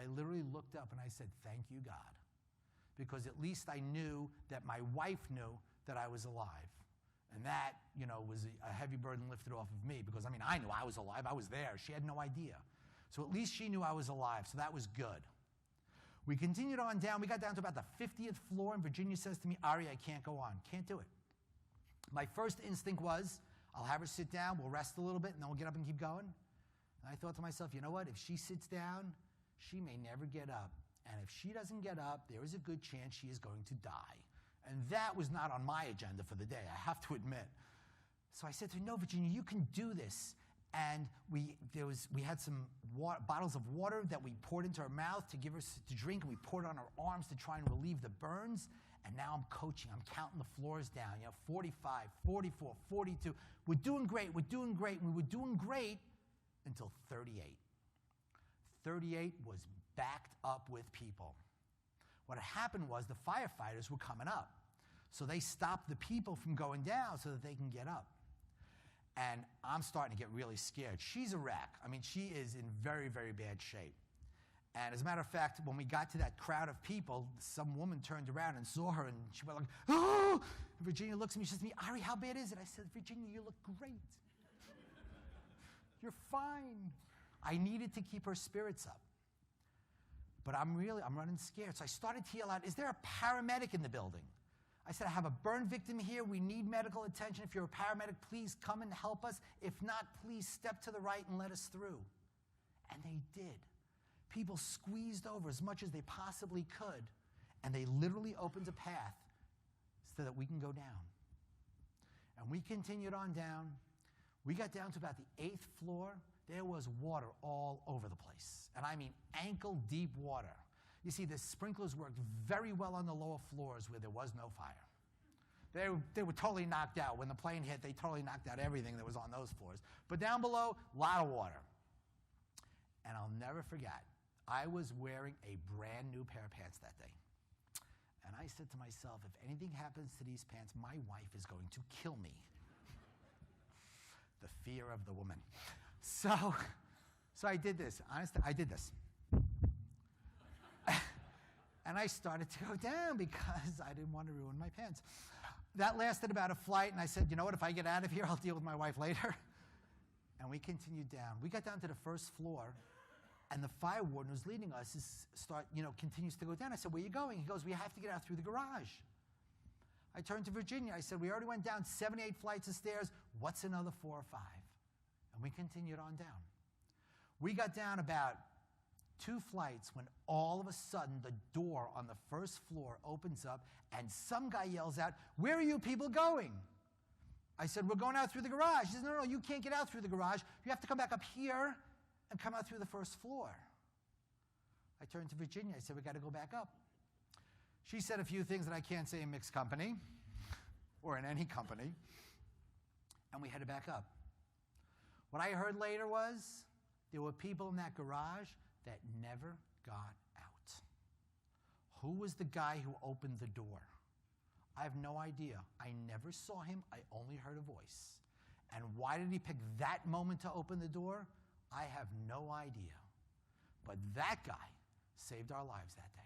I literally looked up and I said, thank you, God. Because at least I knew that my wife knew that I was alive. And that, was a heavy burden lifted off of me. Because, I knew I was alive. I was there. She had no idea. So at least she knew I was alive. So that was good. We continued on down. We got down to about the 50th floor. And Virginia says to me, Ari, I can't go on. Can't do it. My first instinct was, I'll have her sit down. We'll rest a little bit. And then we'll get up and keep going. And I thought to myself, you know what? If she sits down, she may never get up. And if she doesn't get up, there is a good chance she is going to die. And that was not on my agenda for the day, I have to admit. So I said to her, no, Virginia, you can do this. And we had some bottles of water that we poured into her mouth to give her to drink, and we poured it on her arms to try and relieve the burns. And now I'm coaching. I'm counting the floors down, 45, 44, 42. We're doing great. We're doing great. We were doing great until 38. 38 was backed up with people. What had happened was the firefighters were coming up. So they stopped the people from going down so that they can get up. And I'm starting to get really scared. She's a wreck. She is in very, very bad shape. And as a matter of fact, when we got to that crowd of people, some woman turned around and saw her, and she went like, oh! And Virginia looks at me, she says to me, Ari, how bad is it? I said, Virginia, you look great. You're fine. I needed to keep her spirits up. But I'm running scared. So I started to yell out, is there a paramedic in the building? I said, I have a burn victim here. We need medical attention. If you're a paramedic, please come and help us. If not, please step to the right and let us through. And they did. People squeezed over as much as they possibly could, and they literally opened a path so that we can go down. And we continued on down. We got down to about the 8th floor. There was water all over the place. And ankle-deep water. You see, the sprinklers worked very well on the lower floors where there was no fire. They were totally knocked out. When the plane hit, they totally knocked out everything that was on those floors. But down below, a lot of water. And I'll never forget, I was wearing a brand new pair of pants that day. And I said to myself, if anything happens to these pants, my wife is going to kill me. The fear of the woman. So I did this. Honestly, I did this. And I started to go down because I didn't want to ruin my pants. That lasted about a flight, and I said, you know what, if I get out of here, I'll deal with my wife later. And we continued down. We got down to the 1st floor, and the fire warden who's leading us continues to go down. I said, where are you going? He goes, we have to get out through the garage. I turned to Virginia. I said, we already went down 7, 8 flights of stairs. What's another 4 or 5? And we continued on down. We got down about 2 flights when all of a sudden the door on the 1st floor opens up and some guy yells out, where are you people going? I said, we're going out through the garage. He says, no, you can't get out through the garage. You have to come back up here and come out through the 1st floor. I turned to Virginia. I said, we got to go back up. She said a few things that I can't say in mixed company or in any company. And we headed back up. What I heard later was there were people in that garage that never got out. Who was the guy who opened the door? I have no idea. I never saw him. I only heard a voice. And why did he pick that moment to open the door? I have no idea. But that guy saved our lives that day.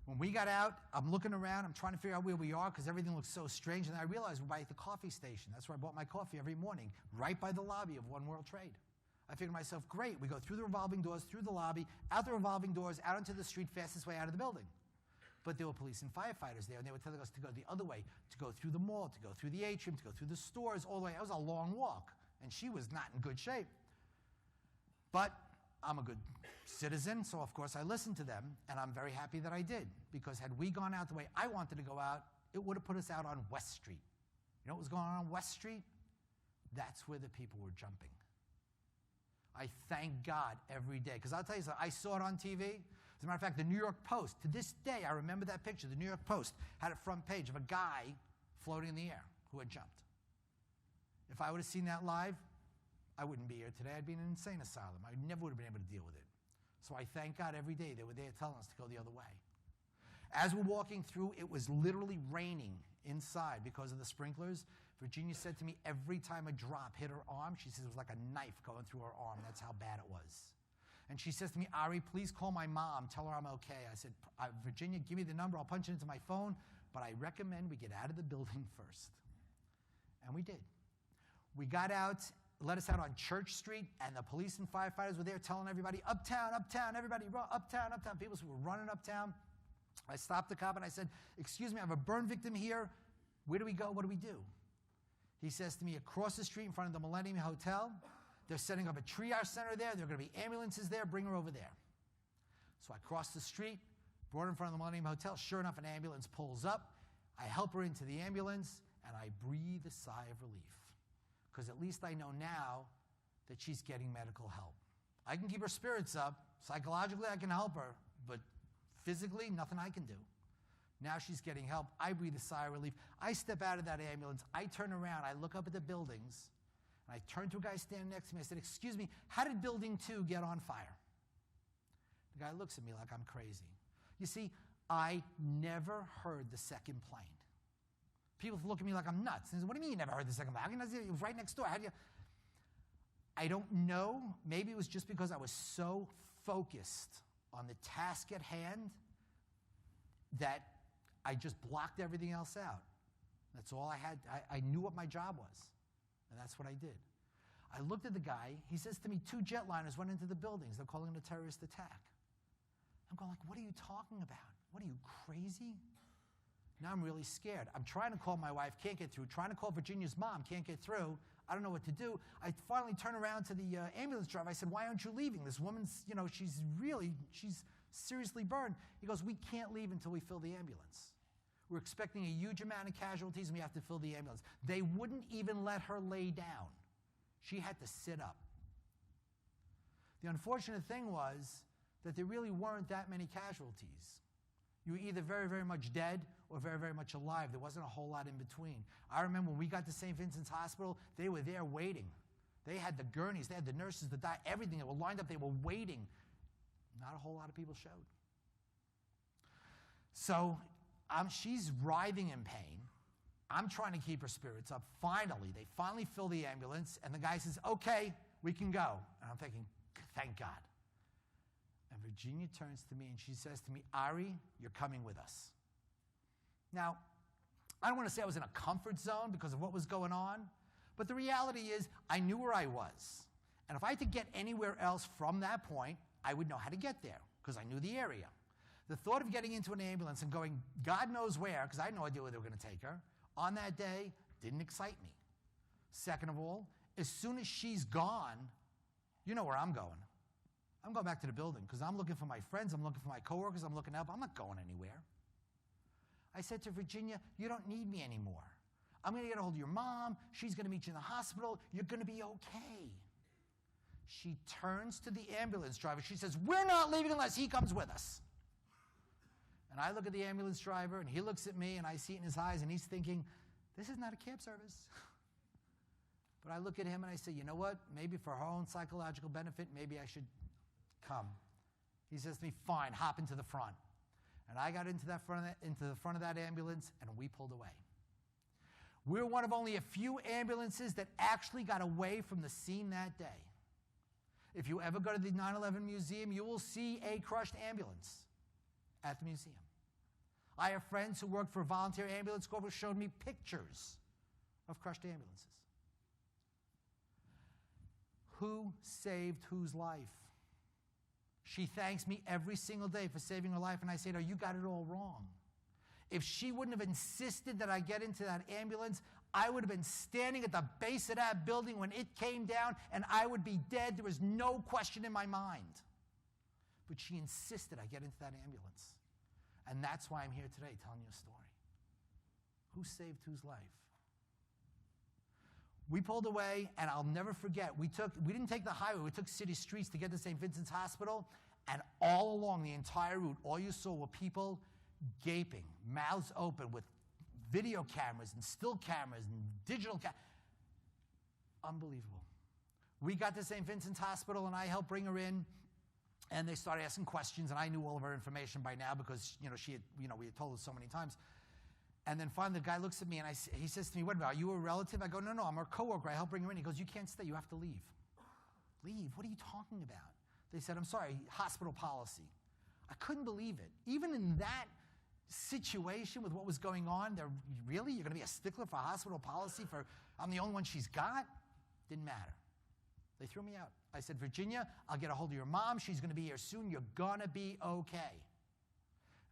When we got out, I'm looking around. I'm trying to figure out where we are because everything looks so strange. And I realized we're by the coffee station. That's where I bought my coffee every morning, right by the lobby of One World Trade. I figured to myself, great. We go through the revolving doors, through the lobby, out the revolving doors, out into the street, fastest way out of the building. But there were police and firefighters there, and they were telling us to go the other way, to go through the mall, to go through the atrium, to go through the stores, all the way. It was a long walk, and she was not in good shape. But I'm a good citizen, so of course I listened to them, and I'm very happy that I did, because had we gone out the way I wanted to go out, it would have put us out on West Street. You know what was going on West Street? That's where the people were jumping. I thank God every day. Because I'll tell you something, I saw it on TV. As a matter of fact, the New York Post, to this day, I remember that picture. The New York Post had a front page of a guy floating in the air who had jumped. If I would have seen that live, I wouldn't be here today. I'd be in an insane asylum. I never would have been able to deal with it. So I thank God every day they were there telling us to go the other way. As we're walking through, it was literally raining inside because of the sprinklers. Virginia said to me, every time a drop hit her arm, she said it was like a knife going through her arm. That's how bad it was. And she says to me, Ari, please call my mom. Tell her I'm okay. I said, Virginia, give me the number. I'll punch it into my phone. But I recommend we get out of the building first. And we did. We got out, let us out on Church Street, and the police and firefighters were there telling everybody, uptown, uptown, everybody, uptown, uptown. People were running uptown. I stopped the cop and I said, excuse me, I have a burn victim here. Where do we go? What do we do? He says to me, across the street in front of the Millennium Hotel, they're setting up a triage center there. There are going to be ambulances there. Bring her over there. So I crossed the street, brought her in front of the Millennium Hotel. Sure enough, an ambulance pulls up. I help her into the ambulance, and I breathe a sigh of relief. Because at least I know now that she's getting medical help. I can keep her spirits up. Psychologically, I can help her. But physically, nothing I can do. Now she's getting help. I breathe a sigh of relief. I step out of that ambulance. I turn around. I look up at the buildings. And I turn to a guy standing next to me. I said, excuse me, how did Building 2 get on fire? The guy looks at me like I'm crazy. You see, I never heard the second plane. People look at me like I'm nuts. They say, what do you mean you never heard the second plane? It was right next door. How do you? I don't know. Maybe it was just because I was so focused on the task at hand that I just blocked everything else out. That's all I had. I knew what my job was, and that's what I did. I looked at the guy. He says to me, 2 jetliners went into the buildings. They're calling it a terrorist attack. I'm going like, what are you talking about? What are you, crazy? Now I'm really scared. I'm trying to call my wife, can't get through. Trying to call Virginia's mom, can't get through. I don't know what to do. I finally turn around to the ambulance driver. I said, why aren't you leaving? This woman's, she's seriously burned. He goes, we can't leave until we fill the ambulance. We're expecting a huge amount of casualties, and we have to fill the ambulance. They wouldn't even let her lay down. She had to sit up. The unfortunate thing was that there really weren't that many casualties. You were either very, very much dead or very, very much alive. There wasn't a whole lot in between. I remember when we got to St. Vincent's Hospital, they were there waiting. They had the gurneys, they had the nurses, the doctors, everything. They were lined up, they were waiting. Not a whole lot of people showed. So she's writhing in pain. I'm trying to keep her spirits up. They finally fill the ambulance, and the guy says, okay, we can go. And I'm thinking, thank God. And Virginia turns to me and she says to me, Ari, you're coming with us. Now, I don't want to say I was in a comfort zone because of what was going on, but the reality is I knew where I was. And if I had to get anywhere else from that point, I would know how to get there because I knew the area. The thought of getting into an ambulance and going God knows where, because I had no idea where they were going to take her, on that day didn't excite me. Second of all, as soon as she's gone, you know where I'm going. I'm going back to the building because I'm looking for my friends, I'm looking for my coworkers, I'm looking up. I'm not going anywhere. I said to Virginia, you don't need me anymore. I'm going to get a hold of your mom. She's going to meet you in the hospital. You're going to be okay. She turns to the ambulance driver. She says, we're not leaving unless he comes with us. And I look at the ambulance driver, and he looks at me, and I see it in his eyes, and he's thinking, this is not a cab service. But I look at him, and I say, you know what? Maybe for her own psychological benefit, maybe I should come. He says to me, fine, hop into the front. And I got into the front of that ambulance, and we pulled away. We're one of only a few ambulances that actually got away from the scene that day. If you ever go to the 9/11 museum, you will see a crushed ambulance at the museum. I have friends who work for volunteer ambulance corps who showed me pictures of crushed ambulances. Who saved whose life? She thanks me every single day for saving her life, and I say to her, you got it all wrong. If she wouldn't have insisted that I get into that ambulance, I would have been standing at the base of that building when it came down, and I would be dead. There was no question in my mind. But she insisted I get into that ambulance. And that's why I'm here today telling you a story. Who saved whose life? We pulled away, and I'll never forget, we didn't take the highway, we took city streets to get to St. Vincent's Hospital, and all along the entire route, all you saw were people gaping, mouths open with video cameras and still cameras and digital cameras. Unbelievable. We got to St. Vincent's Hospital, and I helped bring her in, and they started asking questions, and I knew all of her information by now because we had told her so many times. And then finally, the guy looks at me, and he says to me, what about, are you a relative? I go, no, I'm her coworker. I help bring her in. He goes, you can't stay. You have to leave. Leave? What are you talking about? They said, I'm sorry, hospital policy. I couldn't believe it. Even in that situation with what was going on, you're going to be a stickler for hospital policy for, I'm the only one she's got? Didn't matter. They threw me out. I said, Virginia, I'll get a hold of your mom. She's going to be here soon. You're going to be okay.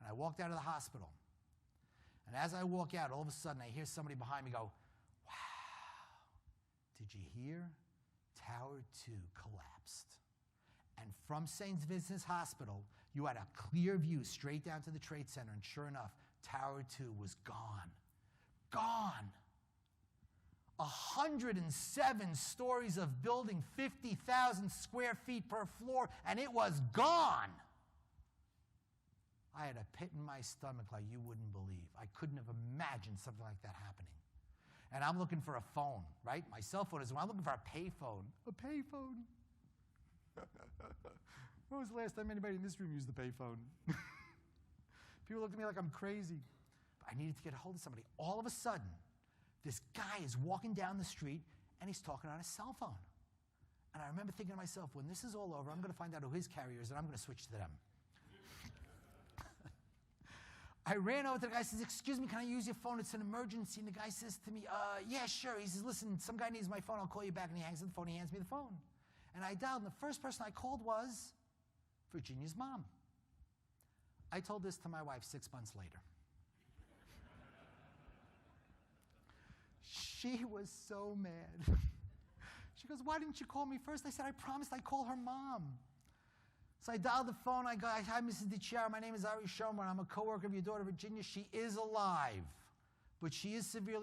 And I walked out of the hospital. And as I walk out, all of a sudden, I hear somebody behind me go, wow, did you hear? Tower 2 collapsed. And from St. Vincent's Hospital, you had a clear view straight down to the Trade Center. And sure enough, Tower 2 was gone. Gone. 107 stories of building, 50,000 square feet per floor, and it was gone. I had a pit in my stomach like you wouldn't believe. I couldn't have imagined something like that happening. And I'm looking for a phone, right? My cell phone is, I'm looking for a payphone. A payphone. When was the last time anybody in this room used the payphone? People look at me like I'm crazy. But I needed to get a hold of somebody. All of a sudden, this guy is walking down the street, and he's talking on his cell phone. And I remember thinking to myself, when this is all over, I'm going to find out who his carrier is, and I'm going to switch to them. I ran over to the guy, says, excuse me, can I use your phone? It's an emergency. And the guy says to me, yeah, sure. He says, listen, some guy needs my phone. I'll call you back. And he hangs up the phone. He hands me the phone. And I dialed, and the first person I called was Virginia's mom. I told this to my wife 6 months later. She was so mad. She goes, why didn't you call me first? I said, I promised I'd call her mom. So I dialed the phone. I go, hi, Mrs. DiChiara. My name is Ari Schonbrun. I'm a coworker of your daughter, Virginia. She is alive, but she is severely